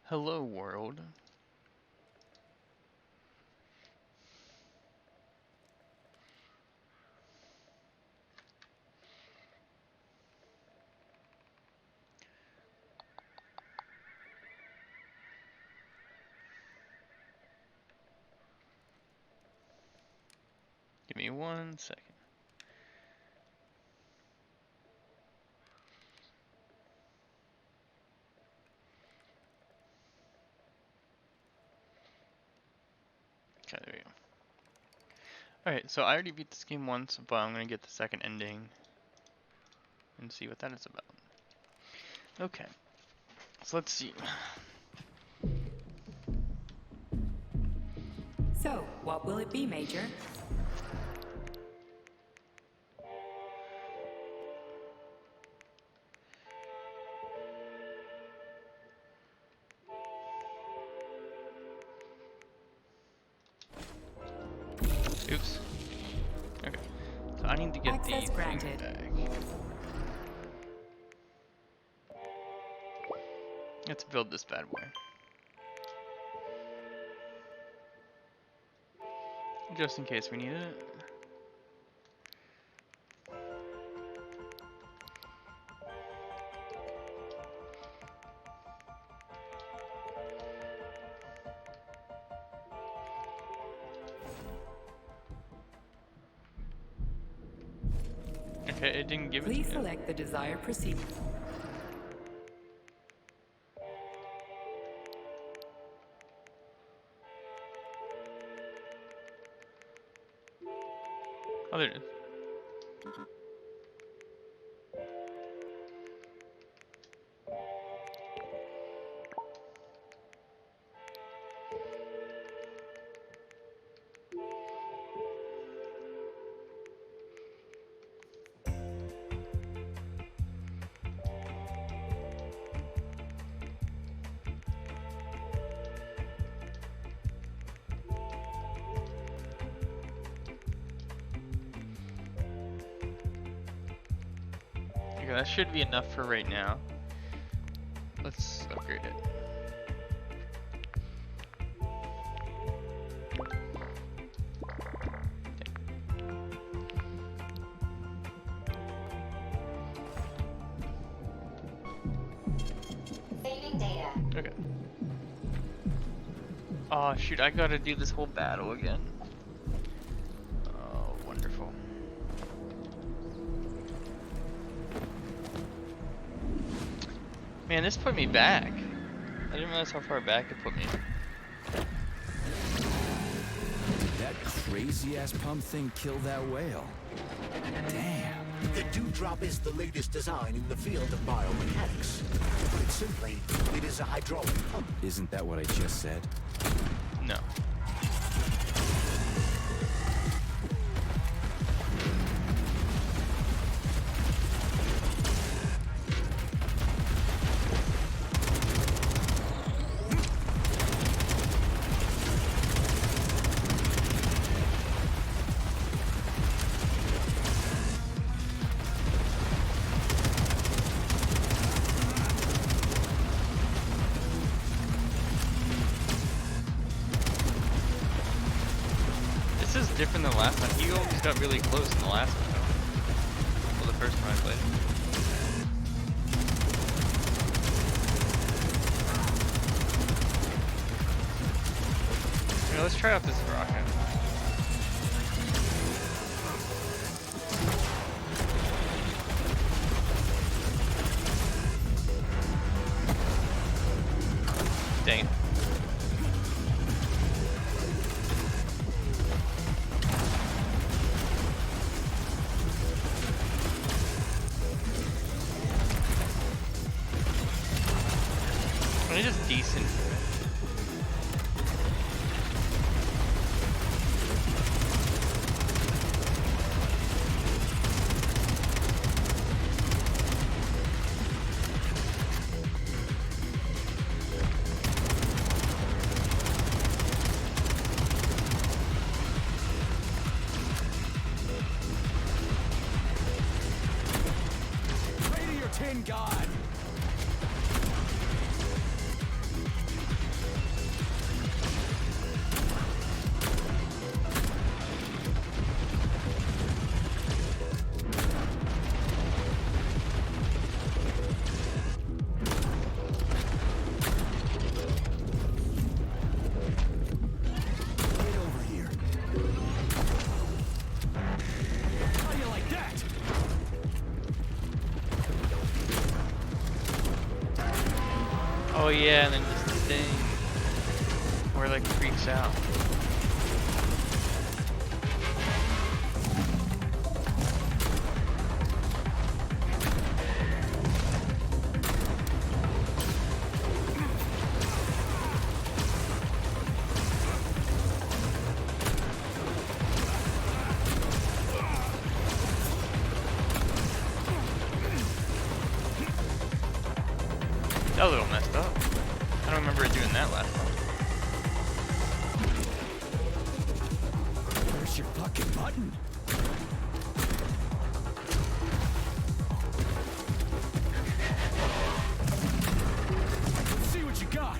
Hello, world. Give me 1 second. Okay, there we go. Alright, so I already beat this game once, but I'm gonna get the second ending and see what that is about. Okay, so let's see. So, what will it be, Major? Oops. Okay, so I need to get the Access thing granted. back. Let's build this bad boy. Just in case we need it. Okay, it didn't give it to me. Please select the desired procedure. Oh, there it is. Okay, that should be enough for right now. Let's upgrade it. Saving data. Okay. Oh shoot, I gotta do this whole battle again. Oh, wonderful. Man, this put me back. I didn't realize how far back it put me. That crazy-ass pump thing killed that whale. Damn. The Dewdrop is the latest design in the field of biomechanics. Put simply, it is a hydraulic pump. Isn't that what I just said? No. This is different than the last time. He almost got really close in the last one. Well, the first time I played it. Here, let's try out this rocket. Dang it. It's just decent. Pray to your tin god! Oh yeah, and then just the thing where it like freaks out. That was a little messed up. I don't remember it doing that last time. Where's your fucking button? Let's see what you got.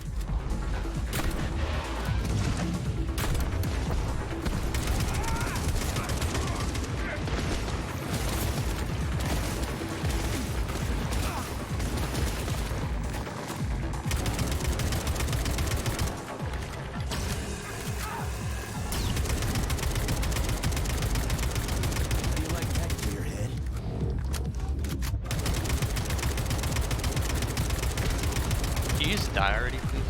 How do you like that, gearhead? Can you just die already, please?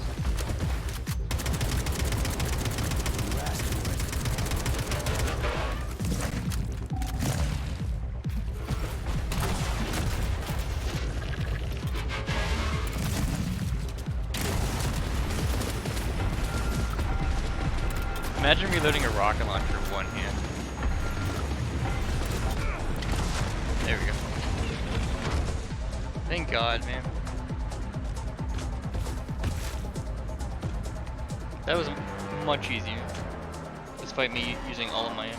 You asked for it. Imagine reloading a rocket launcher with one hand. There we go. Thank God, man. That was much easier, despite me using all of my ammo.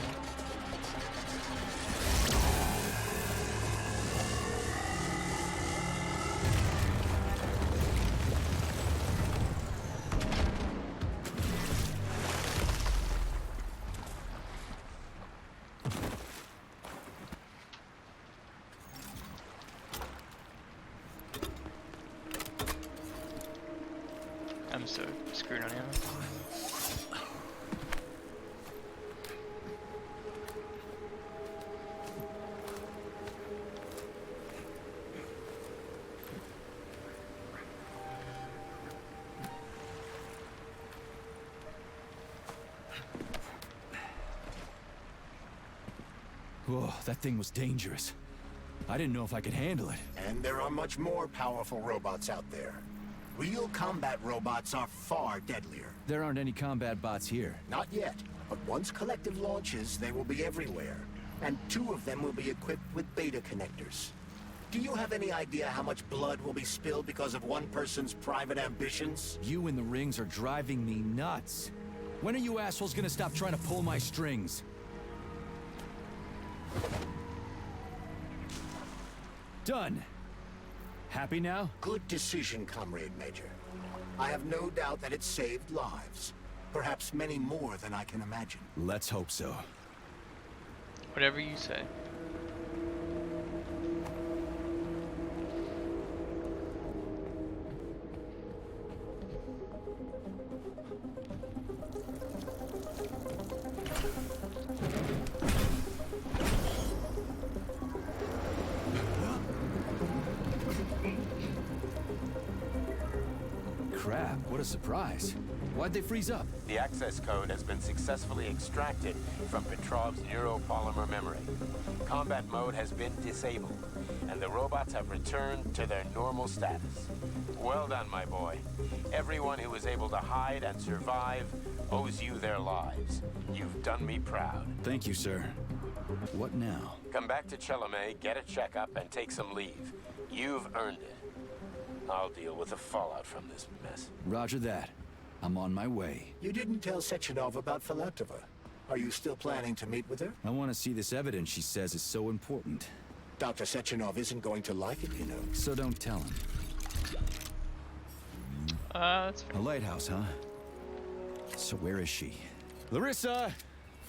I'm so screwed on ammo. Whoa, that thing was dangerous. I didn't know if I could handle it. And there are much more powerful robots out there. Real combat robots are far deadlier. There aren't any combat bots here. Not yet, but once Collective launches, they will be everywhere. And 2 of them will be equipped with beta connectors. Do you have any idea how much blood will be spilled because of one person's private ambitions? You in the rings are driving me nuts. When are you assholes gonna stop trying to pull my strings? Done. Happy now? Good decision, Comrade Major. I have no doubt that it saved lives. Perhaps many more than I can imagine. Let's hope so. Whatever you say. Crap, what a surprise. Why'd they freeze up? The access code has been successfully extracted from Petrov's neuropolymer memory. Combat mode has been disabled, and the robots have returned to their normal status. Well done, my boy. Everyone who was able to hide and survive owes you their lives. You've done me proud. Thank you, sir. What now? Come back to Chelomey, get a checkup, and take some leave. You've earned it. I'll deal with the fallout from this mess. Roger that. I'm on my way. You didn't tell Sechenov about Filatova. Are you still planning to meet with her? I want to see this evidence she says is so important. Dr. Sechenov isn't going to like it, you know. So don't tell him. That's A lighthouse, huh? So where is she? Larissa!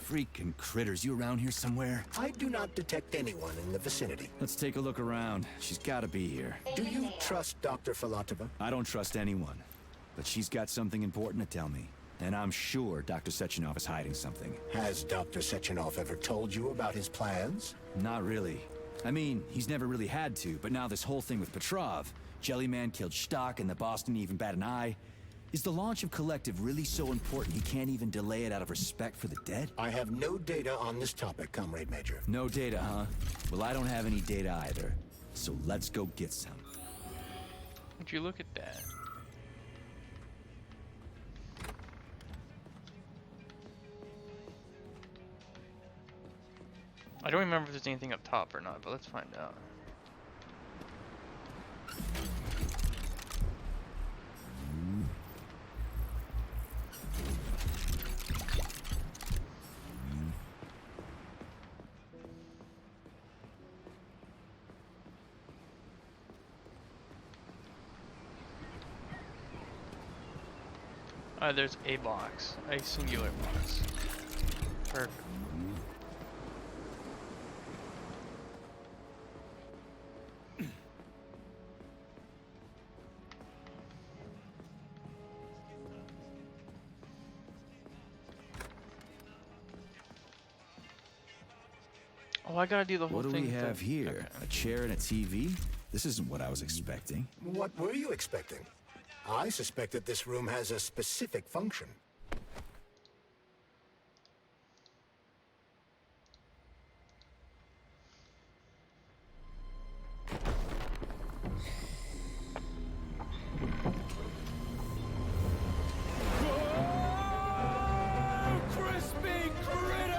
Freaking critters, you around here somewhere? I do not detect anyone in the vicinity. Let's take a look around. She's gotta be here. Do you trust Dr. Filatova? I don't trust anyone. But she's got something important to tell me. And I'm sure Dr. Sechenov is hiding something. Has Dr. Sechenov ever told you about his plans? Not really. I mean, he's never really had to, but now this whole thing with Petrov, Jellyman killed Stock and the boss didn't even bat an eye. Is the launch of Collective really so important he can't even delay it out of respect for the dead? I have no data on this topic, Comrade Major. No data, huh? Well, I don't have any data either. So let's go get some. Would you look at that? I don't remember if there's anything up top or not, but let's find out. There's a box, a singular box. Perfect. Oh, I gotta do the whole What do thing. we have here? Okay. A chair and a TV? This isn't what I was expecting. What were you expecting? I suspect that this room has a specific function. Crispy critters!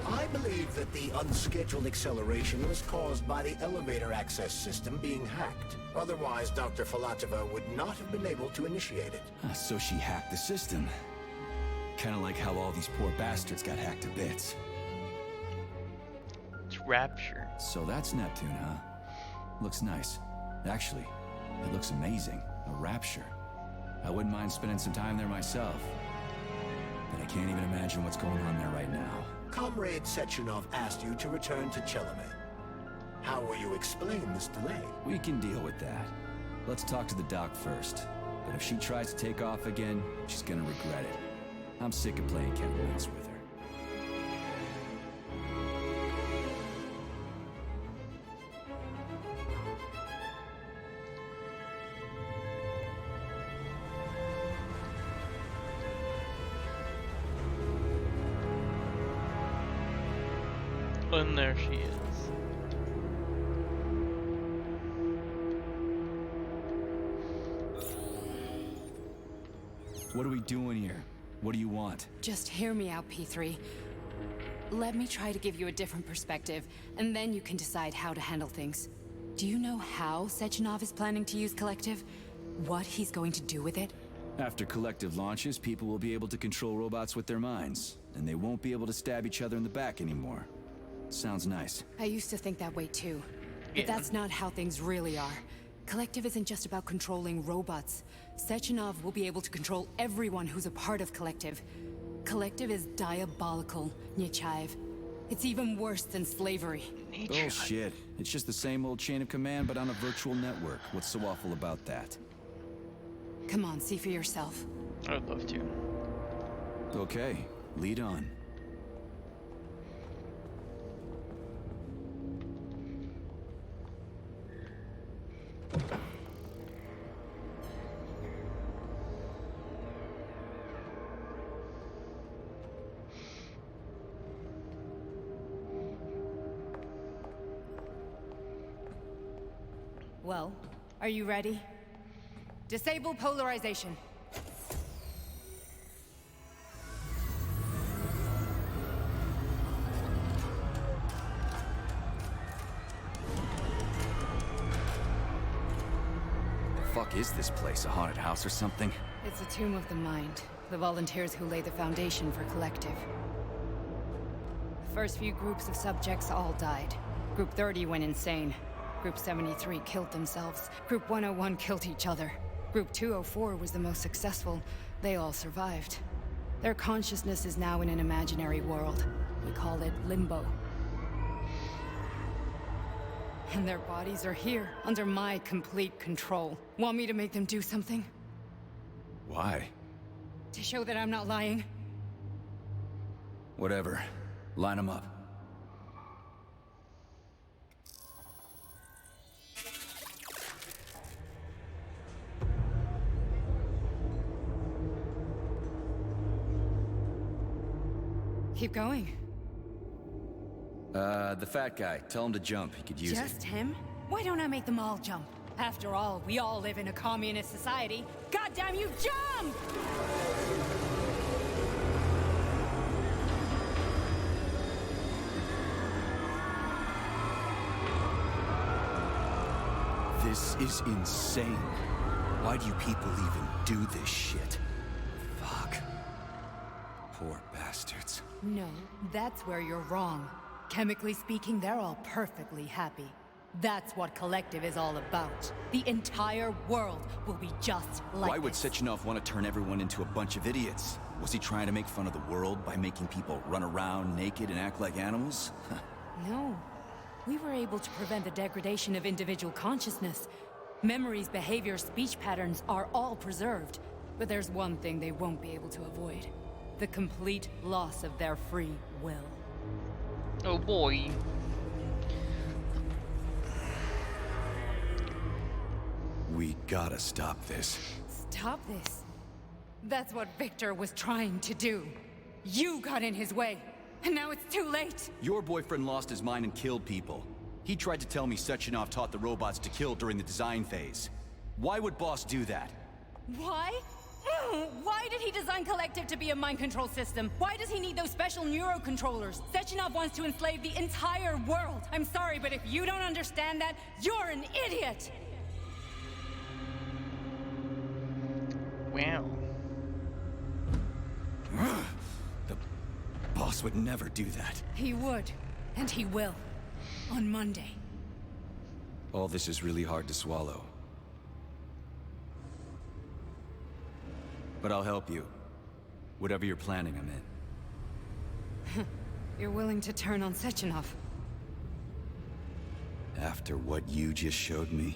I believe that the unscheduled acceleration was caused by the elevator access system being hacked. Otherwise, Dr. Filatova would not have been able to initiate it. So she hacked the system. Kinda like how all these poor bastards got hacked to bits. It's Rapture. So that's Neptune, huh? Looks nice. Actually, it looks amazing. A rapture. I wouldn't mind spending some time there myself. But I can't even imagine what's going on there right now. Comrade Sechenov asked you to return to Chelomey. How will you explain this delay? We can deal with that. Let's talk to the doc first. But if she tries to take off again, she's gonna regret it. I'm sick of playing Kevin Williams with her. And there she is. What are we doing here? What do you want? Just hear me out, P3. Let me try to give you a different perspective, and then you can decide how to handle things. Do you know how Sechenov is planning to use Collective? What he's going to do with it? After Collective launches, people will be able to control robots with their minds, and they won't be able to stab each other in the back anymore. Sounds nice. I used to think that way too. But Yeah. that's not how things really are. Collective isn't just about controlling robots. Sechenov will be able to control everyone who's a part of Collective. Collective is diabolical, Nechayev. It's even worse than slavery. Bullshit. It's just the same old chain of command, but on a virtual network. What's so awful about that? Come on, see for yourself. I would love to. Okay, lead on. Well, are you ready? Disable polarization. Fuck is this place? A haunted house or something? It's a tomb of the mind. The volunteers who lay the foundation for Collective. The first few groups of subjects all died. Group 30 went insane. Group 73 killed themselves. Group 101 killed each other. Group 204 was the most successful. They all survived. Their consciousness is now in an imaginary world. We call it Limbo. And their bodies are here, under my complete control. Want me to make them do something? Why? To show that I'm not lying? Whatever. Line them up. Keep going. The fat guy. Tell him to jump. He could use it. Just him? Why don't I make them all jump? After all, we all live in a communist society. Goddamn you, jump! This is insane. Why do you people even do this shit? Fuck. Poor bastards. No, that's where you're wrong. Chemically speaking, they're all perfectly happy. That's what Collective is all about. The entire world will be just like Why would this. Sechenov want to turn everyone into a bunch of idiots? Was he trying to make fun of the world by making people run around naked and act like animals? No. We were able to prevent the degradation of individual consciousness. Memories, behavior, speech patterns are all preserved. But there's one thing they won't be able to avoid. The complete loss of their free will. Oh boy. We gotta stop this. Stop this. That's what Victor was trying to do. You got in his way, and now it's too late. Your boyfriend lost his mind and killed people. He tried to tell me Sechenov taught the robots to kill during the design phase. Why would Boss do that? Why? Why did he design Collective to be a mind control system? Why does he need those special neurocontrollers? Sechenov wants to enslave the entire world. I'm sorry, but if you don't understand that, you're an idiot! Wow. The Boss would never do that. He would, and he will. On Monday. All this is really hard to swallow. But I'll help you. Whatever you're planning, I'm in. You're willing to turn on Sechenov. After what you just showed me?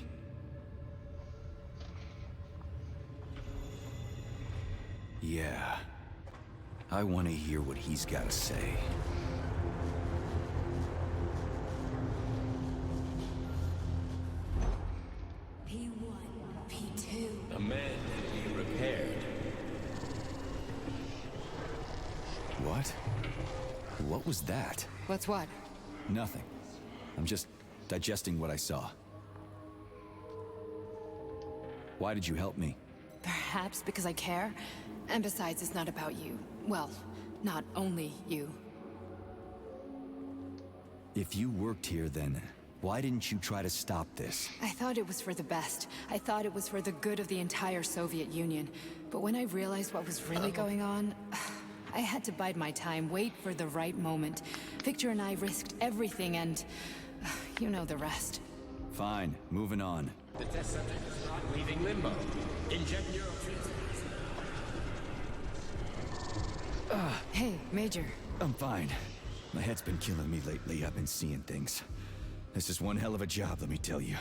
Yeah. I want to hear what he's got to say. P1, P2. The man can be repaired. What? What was that? What's what? Nothing. I'm just digesting what I saw. Why did you help me? Perhaps because I care. And besides, it's not about you. Well, not only you. If you worked here, then why didn't you try to stop this? I thought it was for the best. I thought it was for the good of the entire Soviet Union. But when I realized what was really going on, I had to bide my time, wait for the right moment. Victor and I risked everything and... you know the rest. Fine, moving on. The test subject is not leaving limbo. Inject neurotransmitters. Hey, Major. I'm fine. My head's been killing me lately. I've been seeing things. This is one hell of a job, let me tell you.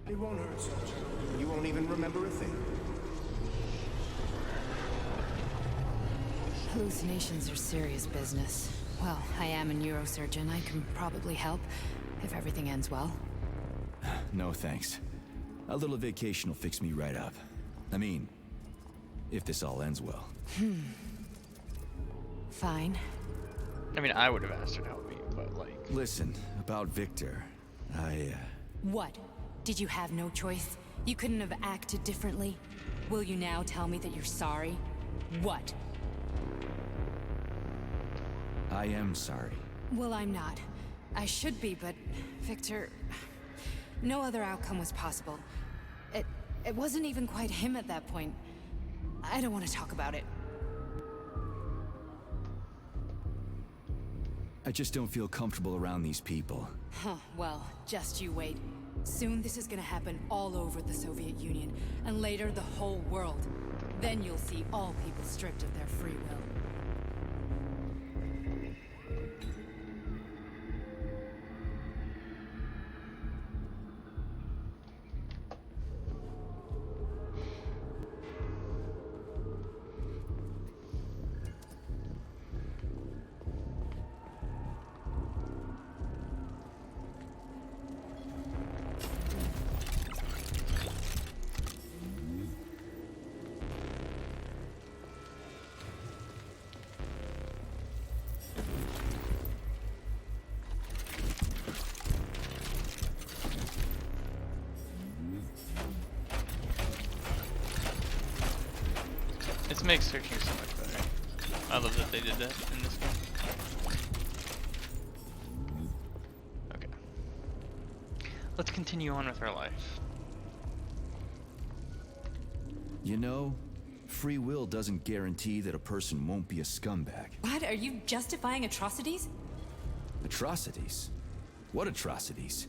It won't hurt, Soldier. You won't even remember a thing. Hallucinations are serious business. Well, I am a neurosurgeon. I can probably help, if everything ends well. No thanks. A little vacation will fix me right up. I mean, if this all ends well. Fine. I mean, I would have asked her to help me, but like... Listen, about Victor, What? Did you have no choice? You couldn't have acted differently? Will you now tell me that you're sorry? What? I am sorry. Well, I'm not. I should be, but... Victor... No other outcome was possible. It wasn't even quite him at that point. I don't want to talk about it. I just don't feel comfortable around these people. Huh, well, just you wait. Soon this is gonna happen all over the Soviet Union, and later the whole world. Then you'll see all people stripped of their free will. makes searching so much better. I love that they did that in this game. Okay. Let's continue on with our life. You know, free will doesn't guarantee that a person won't be a scumbag. What? Are you justifying atrocities? Atrocities? What atrocities?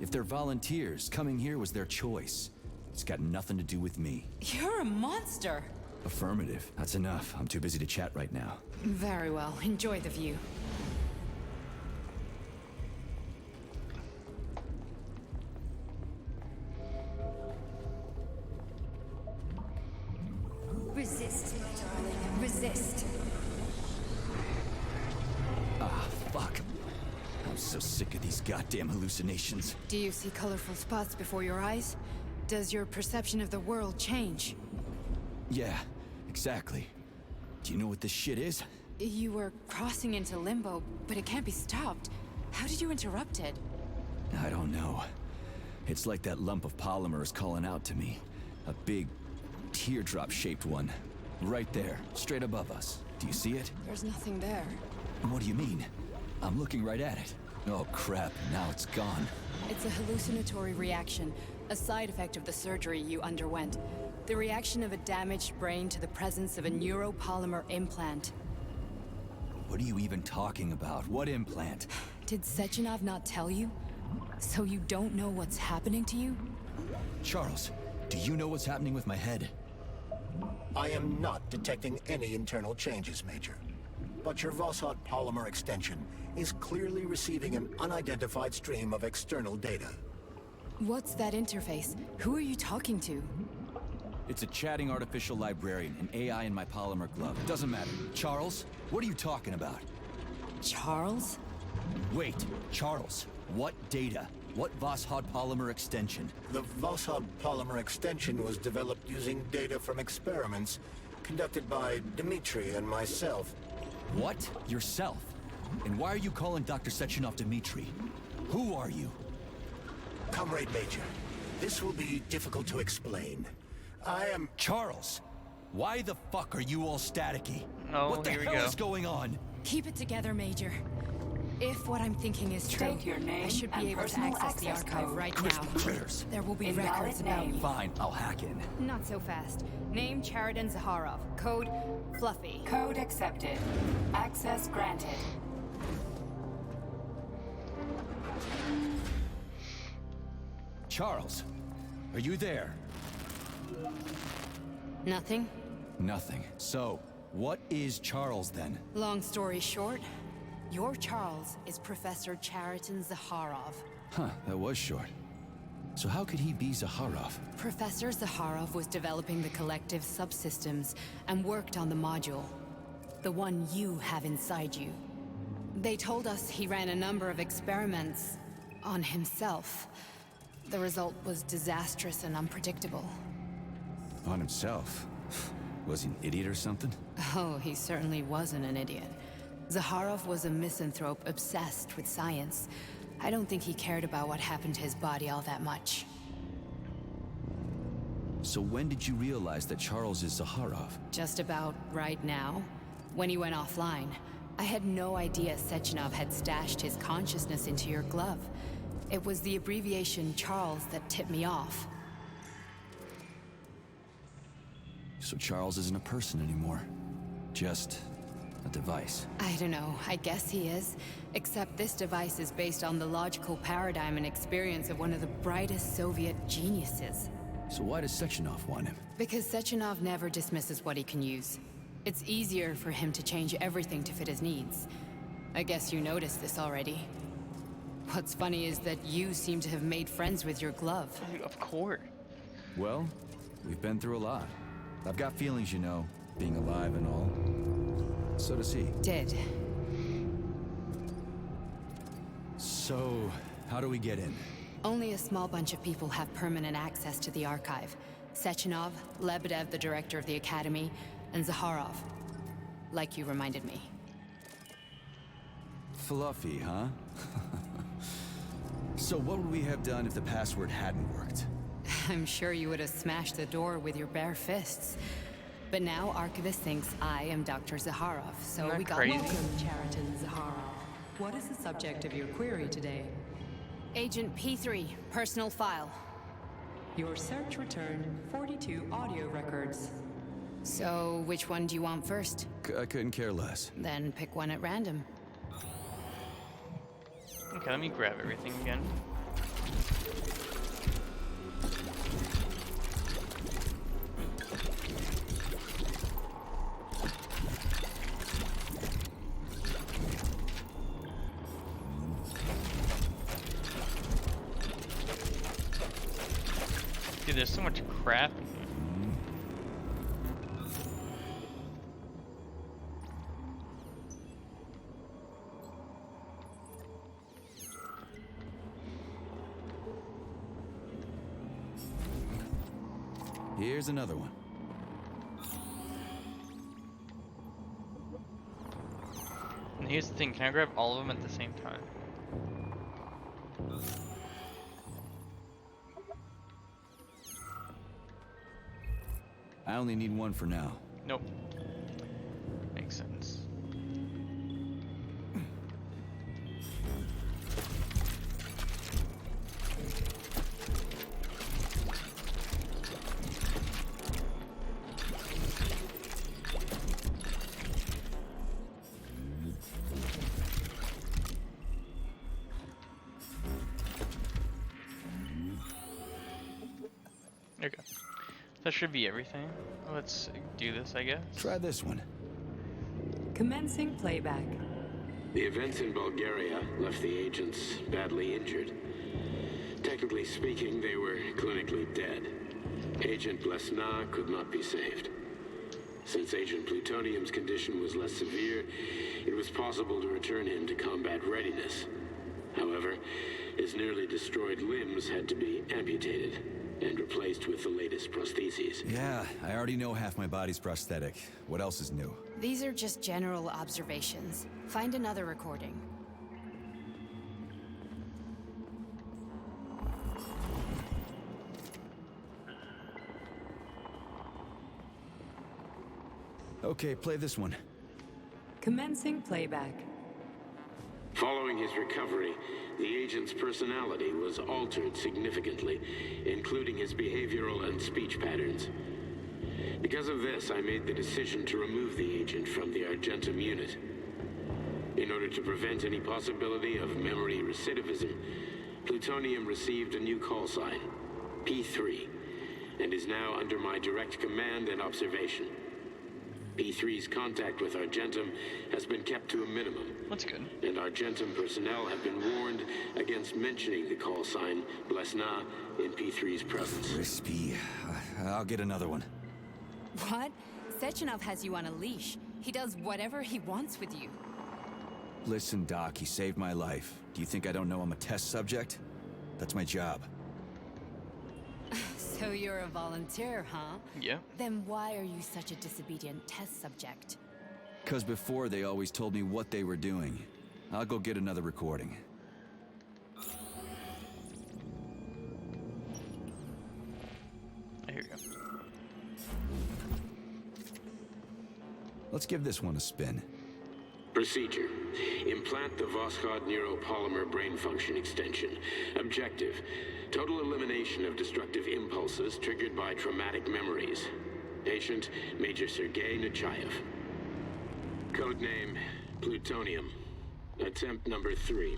If they're volunteers, coming here was their choice. It's got nothing to do with me. You're a monster. Affirmative. That's enough. I'm too busy to chat right now. Very well. Enjoy the view. Resist, my darling. Resist. Ah, fuck. I'm so sick of these goddamn hallucinations. Do you see colorful spots before your eyes? Does your perception of the world change? Yeah, exactly. Do you know what this shit is? You were crossing into limbo, but it can't be stopped. How did you interrupt it? I don't know. It's like that lump of polymer is calling out to me. A big, teardrop-shaped one. Right there, straight above us. Do you see it? There's nothing there. What do you mean? I'm looking right at it. Oh crap, now it's gone. It's a hallucinatory reaction, a side effect of the surgery you underwent. The reaction of a damaged brain to the presence of a neuropolymer implant. What are you even talking about? What implant? Did Sechenov not tell you? So you don't know what's happening to you? Charles, do you know what's happening with my head? I am not detecting any internal changes, Major. But your Vossard polymer extension is clearly receiving an unidentified stream of external data. What's that interface? Who are you talking to? It's a chatting artificial librarian, an AI in my polymer glove. Doesn't matter. Charles, what are you talking about? Charles? Wait, Charles, what data? What Vossard polymer extension? The Vossard polymer extension was developed using data from experiments conducted by Dmitri and myself. What? Yourself? And why are you calling Dr. Sechenov Dmitri? Who are you? Comrade Major, this will be difficult to explain. I am... Charles! Why the fuck are you all staticky? Oh, what the here we hell go. is going on? Keep it together, Major. If what I'm thinking is true, State your name I should and be able to personal access the access archive code. right Crystal now. critters. There will be Invalid records about name. you. Fine, I'll hack in. Not so fast. Name Chariton Zaharov. Code Fluffy. Code accepted. Access granted. Charles, are you there? Nothing? Nothing. So, what is Charles then? Long story short, your Charles is Professor Chariton Zaharov. Huh, that was short. So how could he be Zaharov? Professor Zaharov was developing the collective subsystems and worked on the module. The one you have inside you. They told us he ran a number of experiments on himself. The result was disastrous and unpredictable. On himself? Was he an idiot or something? Oh, he certainly wasn't an idiot. Zaharov was a misanthrope obsessed with science. I don't think he cared about what happened to his body all that much. So when did you realize that Charles is Zaharov? Just about right now, when he went offline. I had no idea Sechenov had stashed his consciousness into your glove. It was the abbreviation Charles that tipped me off. So Charles isn't a person anymore. Just a device. I don't know, I guess he is. Except this device is based on the logical paradigm and experience of one of the brightest Soviet geniuses. So why does Sechenov want him? Because Sechenov never dismisses what he can use. It's easier for him to change everything to fit his needs. I guess you noticed this already. What's funny is that you seem to have made friends with your glove. Of course. Well, we've been through a lot. I've got feelings, you know, being alive and all. So does he. Did. So, how do we get in? Only a small bunch of people have permanent access to the archive. Sechenov, Lebedev, the director of the Academy, and Zaharov. Like you reminded me. Fluffy, huh? So what would we have done if the password hadn't worked? I'm sure you would have smashed the door with your bare fists. But now Archivist thinks I am Dr. Zaharov, so Isn't that we got crazy? Welcome, Chariton Zaharov. What is the subject of your query today? Agent P3, personal file. Your search returned 42 audio records. So, which one do you want first? I couldn't care less. Then pick one at random. Okay, let me grab everything again. Dude, there's so much crap in here. Here's another one. And here's the thing, can I grab all of them at the same time? I only need one for now. Nope. Makes sense. Okay. That should be everything. Let's do this, I guess. Try this one. Commencing playback. The events in Bulgaria left the agents badly injured. Technically speaking, they were clinically dead. Agent Blesna could not be saved. Since Agent Plutonium's condition was less severe, it was possible to return him to combat readiness. However, his nearly destroyed limbs had to be amputated and replaced with the latest prostheses. Yeah, I already know half my body's prosthetic. What else is new? These are just general observations. Find another recording. Okay, play this one. Commencing playback. Following his recovery, the agent's personality was altered significantly, including his behavioral and speech patterns. Because of this, I made the decision to remove the agent from the Argentum unit. In order to prevent any possibility of memory recidivism, Plutonium received a new call sign, P3, and is now under my direct command and observation. P3's contact with Argentum has been kept to a minimum. That's good. And Argentum personnel have been warned against mentioning the call sign Blesna in P3's presence. Crispy. I'll get another one. What? Sechenov has you on a leash. He does whatever he wants with you. Listen, Doc, he saved my life. Do you think I don't know I'm a test subject? That's my job. So you're a volunteer, huh? Yeah. Then why are you such a disobedient test subject? 'Cause before they always told me what they were doing. I'll go get another recording. Here we go. Let's give this one a spin. Procedure. Implant the Voskhod neuropolymer brain function extension. Objective. Total elimination of destructive impulses triggered by traumatic memories. Patient, Major Sergei Nechayev. Codename, Plutonium. Attempt number 3.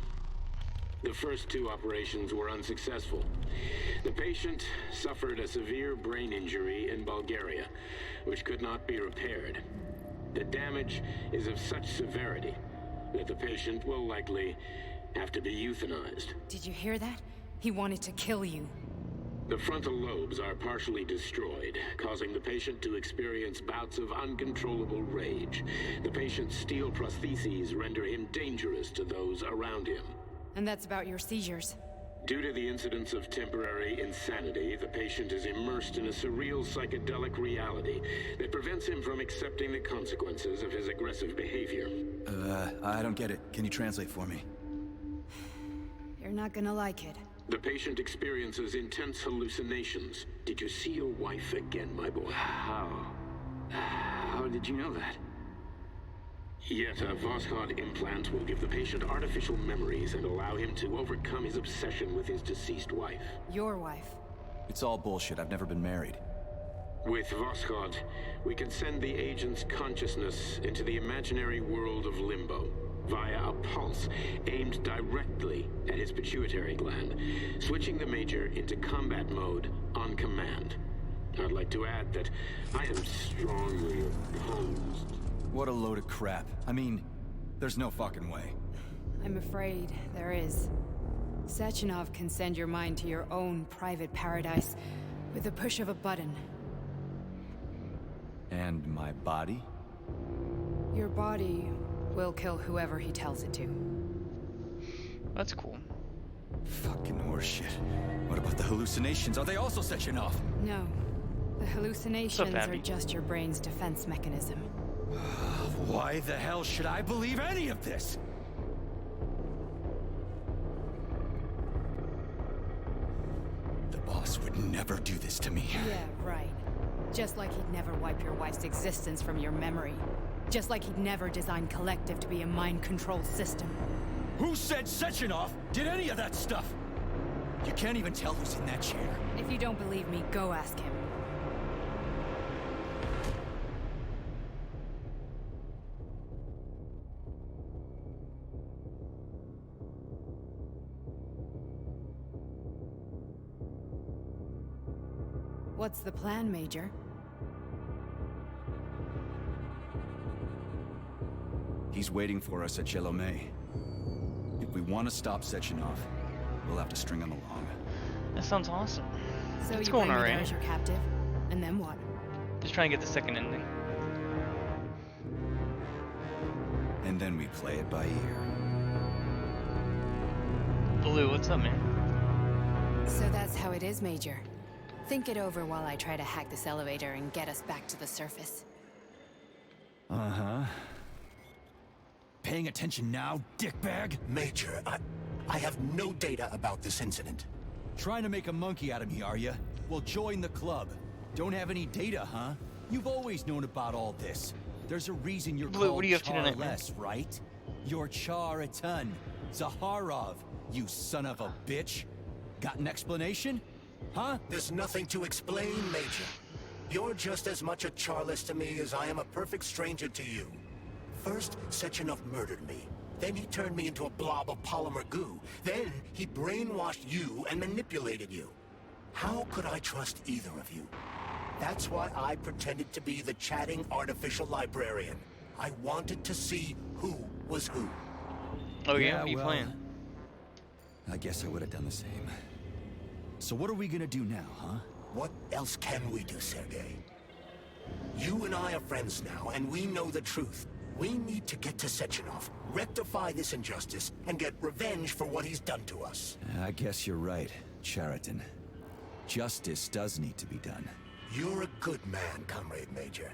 The first 2 operations were unsuccessful. The patient suffered a severe brain injury in Bulgaria, which could not be repaired. The damage is of such severity that the patient will likely have to be euthanized. Did you hear that? He wanted to kill you. The frontal lobes are partially destroyed, causing the patient to experience bouts of uncontrollable rage. The patient's steel prostheses render him dangerous to those around him. And that's about your seizures. Due to the incidence of temporary insanity, the patient is immersed in a surreal psychedelic reality that prevents him from accepting the consequences of his aggressive behavior. I don't get it. Can you translate for me? You're not gonna like it. The patient experiences intense hallucinations. Did you see your wife again, my boy? How? How did you know that? Yet a Voskhod implant will give the patient artificial memories and allow him to overcome his obsession with his deceased wife. Your wife. It's all bullshit. I've never been married. With Voskhod, we can send the agent's consciousness into the imaginary world of Limbo via a pulse aimed directly at his pituitary gland, switching the Major into combat mode on command. I'd like to add that I am strongly opposed. What a load of crap. I mean, there's no fucking way. I'm afraid there is. Sechenov can send your mind to your own private paradise with the push of a button. And my body? Your body will kill whoever he tells it to. That's cool. Fucking horseshit. What about the hallucinations? Are they also Sechenov? No. The hallucinations are Abby? just your brain's defense mechanism. Why the hell should I believe any of this? The boss would never do this to me. Yeah, right. Just like he'd never wipe your wife's existence from your memory. Just like he'd never design Collective to be a mind control system. Who said Sechenov did any of that stuff? You can't even tell who's in that chair. If you don't believe me, go ask him. What's the plan, Major? He's waiting for us at Chelomey. If we want to stop Sechenov, we'll have to string him along. That sounds awesome. So It's you going bring me there alright. as your captive, and then what? Just trying to get the second ending. And then we play it by ear. Blue, what's up, man? So that's how it is, Major. Think it over while I try to hack this elevator and get us back to the surface. Uh-huh. Paying attention now, dickbag? Major, I have no data about this incident. Trying to make a monkey out of me, are you? Well, join the club. Don't have any data, huh? You've always known about all this. There's a reason you're Blue, called what are you up to tonight, man? Char-less, right? You're Char-Atan. Zaharov, you son of a bitch. Got an explanation? Huh? There's nothing to explain, Major. You're just as much a Charless to me as I am a perfect stranger to you. First, Sechenov murdered me. Then he turned me into a blob of polymer goo. Then he brainwashed you and manipulated you. How could I trust either of you? That's why I pretended to be the chatting artificial librarian. I wanted to see who was who. Oh yeah, what are you well, playing? I guess I would have done the same. So what are we gonna do now, huh? What else can we do, Sergei? You and I are friends now, and we know the truth. We need to get to Sechenov, rectify this injustice, and get revenge for what he's done to us. I guess you're right, Chariton. Justice does need to be done. You're a good man, Comrade Major.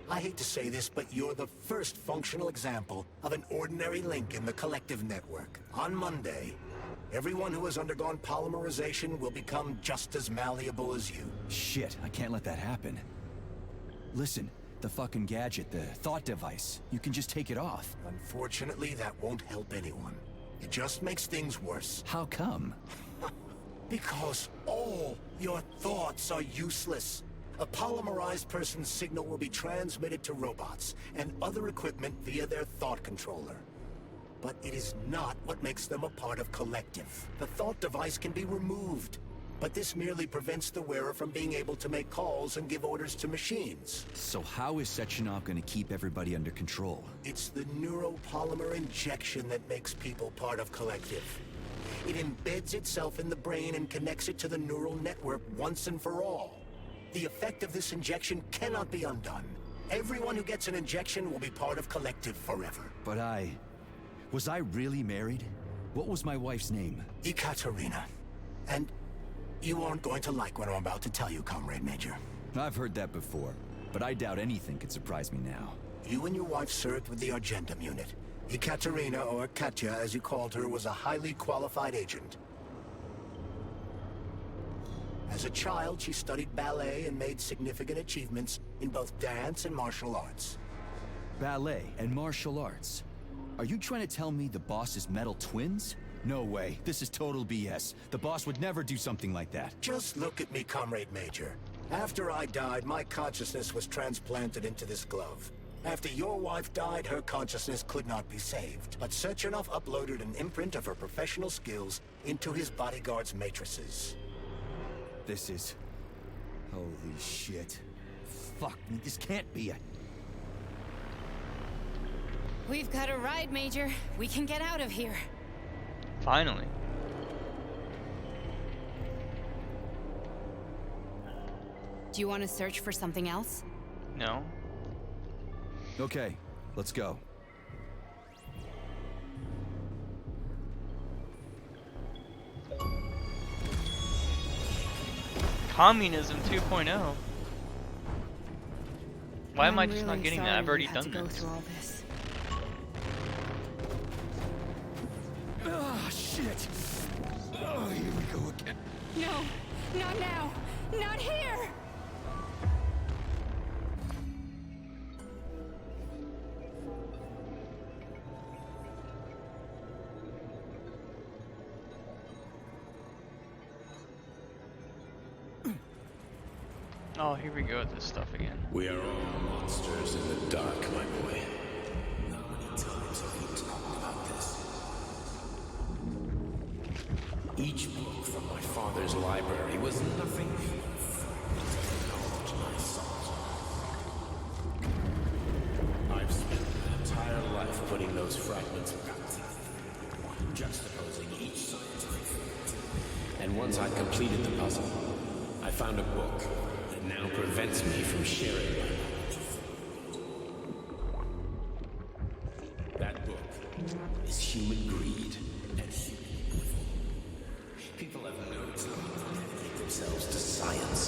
I hate to say this, but you're the first functional example of an ordinary link in the Collective network. On Monday, everyone who has undergone polymerization will become just as malleable as you. Shit, I can't let that happen. Listen, the fucking gadget, the thought device, you can just take it off. Unfortunately, that won't help anyone. It just makes things worse. How come? Because all your thoughts are useless. A polymerized person's signal will be transmitted to robots and other equipment via their thought controller. But it is not what makes them a part of Collective. The thought device can be removed, but this merely prevents the wearer from being able to make calls and give orders to machines. So how is Sechenov gonna keep everybody under control? It's the neuropolymer injection that makes people part of Collective. It embeds itself in the brain and connects it to the neural network once and for all. The effect of this injection cannot be undone. Everyone who gets an injection will be part of Collective forever. But was I really married? What was my wife's name? Ekaterina. And you aren't going to like what I'm about to tell you, Comrade Major. I've heard that before, but I doubt anything could surprise me now. You and your wife served with the Argentum unit. Ekaterina, or Katya as you called her, was a highly qualified agent. As a child, she studied ballet and made significant achievements in both dance and martial arts. Ballet and martial arts. Are you trying to tell me the boss is metal twins? No way. This is total BS. The boss would never do something like that. Just look at me, Comrade Major. After I died, my consciousness was transplanted into this glove. After your wife died, her consciousness could not be saved. But Sechenov uploaded an imprint of her professional skills into his bodyguard's matrices. This is... holy shit. Fuck me, this can't be a... We've got a ride, Major. We can get out of here. Finally. Do you want to search for something else? No. Okay, let's go. Communism 2.0. Why am I just not really getting that? sorry I've already we had done to go this. through all this. Oh, shit! Oh, here we go again. No, not now. Not here. Oh, here we go with this stuff again. We are all monsters in the dark, my boy. How many times have we talked about this? Each book from my father's library was nothing but fragments of knowledge I sought. I've spent my entire life putting those fragments back together, juxtaposing each scientific fact. And once I'd completed the puzzle, I found a book that now prevents me from sharing my knowledge. That book is Human Greed and Human Evil. People have no time to dedicate themselves to science.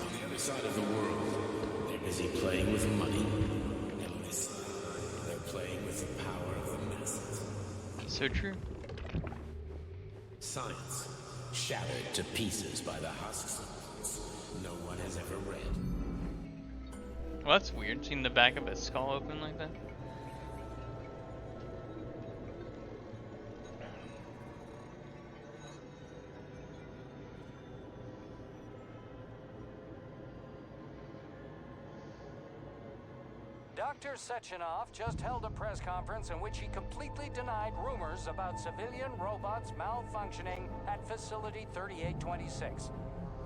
On the other side of the world, they're busy playing with money. And on this side, they're playing with the power of the masses. So true. Science, shattered to pieces by the husks of books no one has ever read. Well, that's weird. Seeing the back of his skull open like that. Dr. Sechenov just held a press conference in which he completely denied rumors about civilian robots malfunctioning at Facility 3826.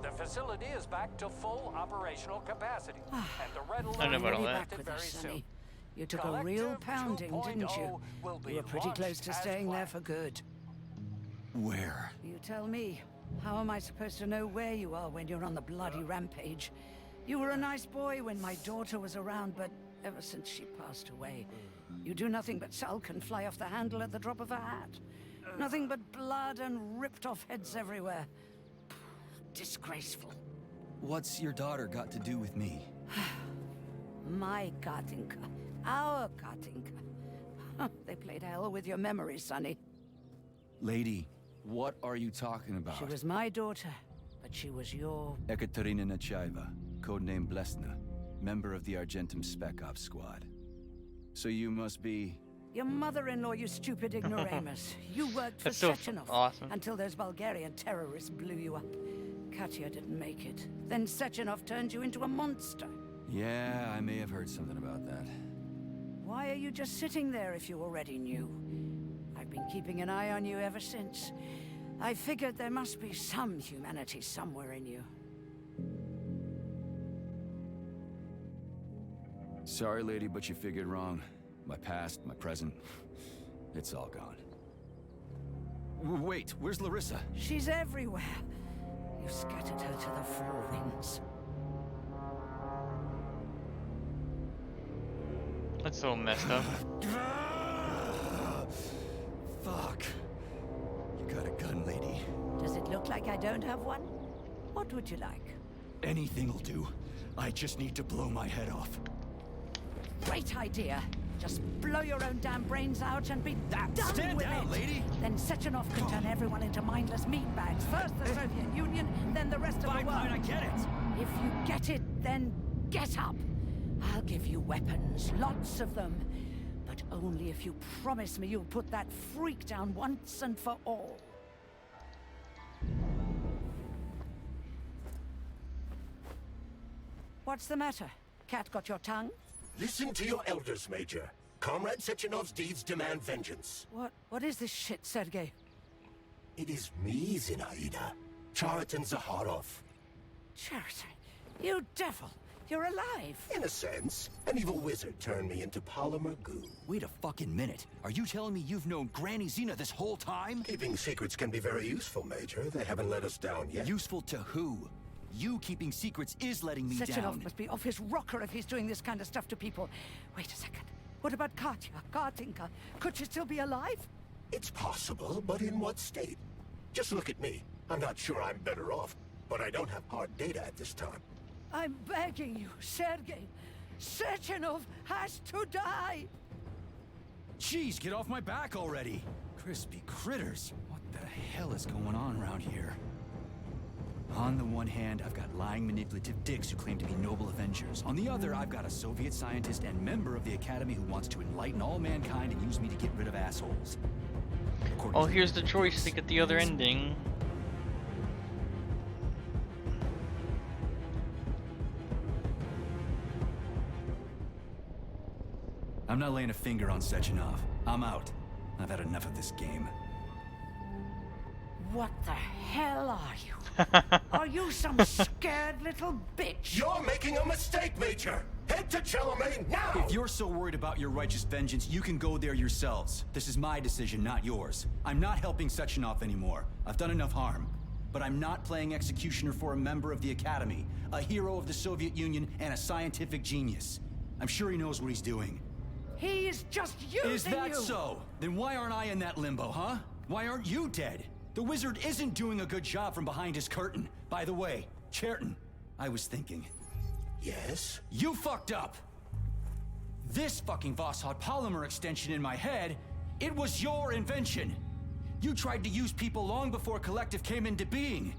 The facility is back to full operational capacity, and the red I don't know alert about will all be that. lifted very soon. You took a real pounding, didn't you? You were pretty close to staying there for good. Where? You tell me. How am I supposed to know where you are when you're on the bloody rampage? You were a nice boy when my daughter was around, but ever since she passed away, you do nothing but sulk and fly off the handle at the drop of a hat. Nothing but blood and ripped off heads everywhere. Disgraceful. What's your daughter got to do with me? My Katinka. Our Katinka. They played hell with your memory, Sonny. Lady, what are you talking about? She was my daughter, but she was your... Ekaterina Nechaeva, codename Blesna, member of the Argentum Spec Ops squad. So you must be... Your mother-in-law, you stupid ignoramus. You worked for That's so Sechenov awesome. until those Bulgarian terrorists blew you up. Katya didn't make it. Then Sechenov turned you into a monster. Yeah, I may have heard something about that. Why are you just sitting there if you already knew? I've been keeping an eye on you ever since. I figured there must be some humanity somewhere in you. Sorry, lady, but you figured wrong. My past, my present, it's all gone. Wait, where's Larissa? She's everywhere. You scattered her to the four winds. That's a little messed up. Fuck. You got a gun, lady. Does it look like I don't have one? What would you like? Anything'll do. I just need to blow my head off. Great idea. Just blow your own damn brains out and be done Stand with down, it. lady. Then Sechenov can turn everyone into mindless meatbags. First the Soviet Union, then the rest of the world. Fine, I get it. If you get it, then get up. I'll give you weapons, lots of them. But only if you promise me you'll put that freak down once and for all. What's the matter? Cat got your tongue? Listen to your elders, Major. Comrade Sechenov's deeds demand vengeance. What is this shit, Sergei? It is me, Zinaida. Chariton Zaharov. Chariton, you devil! You're alive! In a sense, an evil wizard turned me into polymer goo. Wait a fucking minute. Are you telling me you've known Granny Xena this whole time? Keeping secrets can be very useful, Major. They haven't let us down yet. Useful to who? You keeping secrets is letting me Sechenov down. must be off his rocker if he's doing this kind of stuff to people. Wait a second. What about Katya, Kartinka? Could she still be alive? It's possible, but in what state? Just look at me. I'm not sure I'm better off, but I don't have hard data at this time. I'm begging you, Sergei. Sechenov has to die! Jeez, get off my back already! Crispy critters. What the hell is going on around here? On the one hand, I've got lying, manipulative dicks who claim to be noble avengers. On the other, I've got a Soviet scientist and member of the Academy who wants to enlighten all mankind and use me to get rid of assholes. Oh, here's the choice to get the other ending. I'm not laying a finger on Sechenov. I'm out. I've had enough of this game. What the hell are you? Are you some scared little bitch? You're making a mistake, Major! Head to Chelomane now! If you're so worried about your righteous vengeance, you can go there yourselves. This is my decision, not yours. I'm not helping Sechenov anymore. I've done enough harm. But I'm not playing executioner for a member of the Academy, a hero of the Soviet Union, and a scientific genius. I'm sure he knows what he's doing. He is just using you! Is that so? Then why aren't I in that limbo, huh? Why aren't you dead? The wizard isn't doing a good job from behind his curtain. By the way, Cheriton, I was thinking. Yes? You fucked up! This fucking Voskhod polymer extension in my head, it was your invention! You tried to use people long before Collective came into being.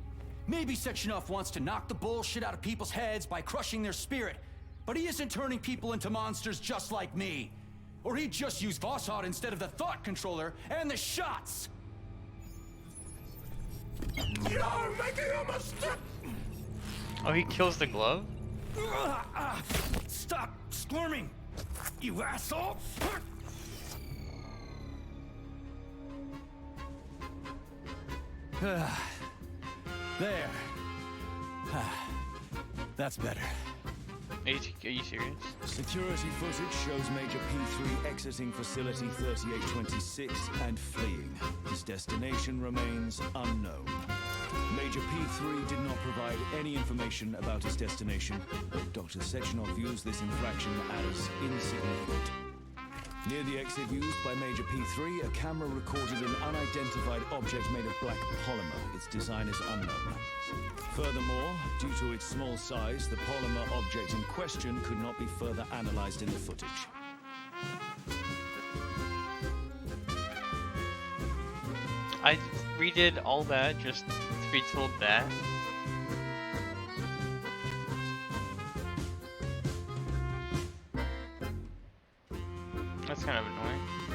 Maybe Sechenov wants to knock the bullshit out of people's heads by crushing their spirit, but he isn't turning people into monsters just like me. Or he'd just use Voskhod instead of the thought controller and the shots! You're making a mistake! Oh, he kills the glove? Stop squirming, you asshole! There. That's better. Are you serious? Security footage shows Major P3 exiting Facility 3826 and fleeing. His destination remains unknown. Major P3 did not provide any information about his destination, but Dr. Sechenov views this infraction as insignificant. Near the exit used by Major P3, a camera recorded an unidentified object made of black polymer. Its design is unknown. Furthermore, due to its small size, the polymer object in question could not be further analyzed in the footage. I redid all that just to be told that. That's kind of annoying.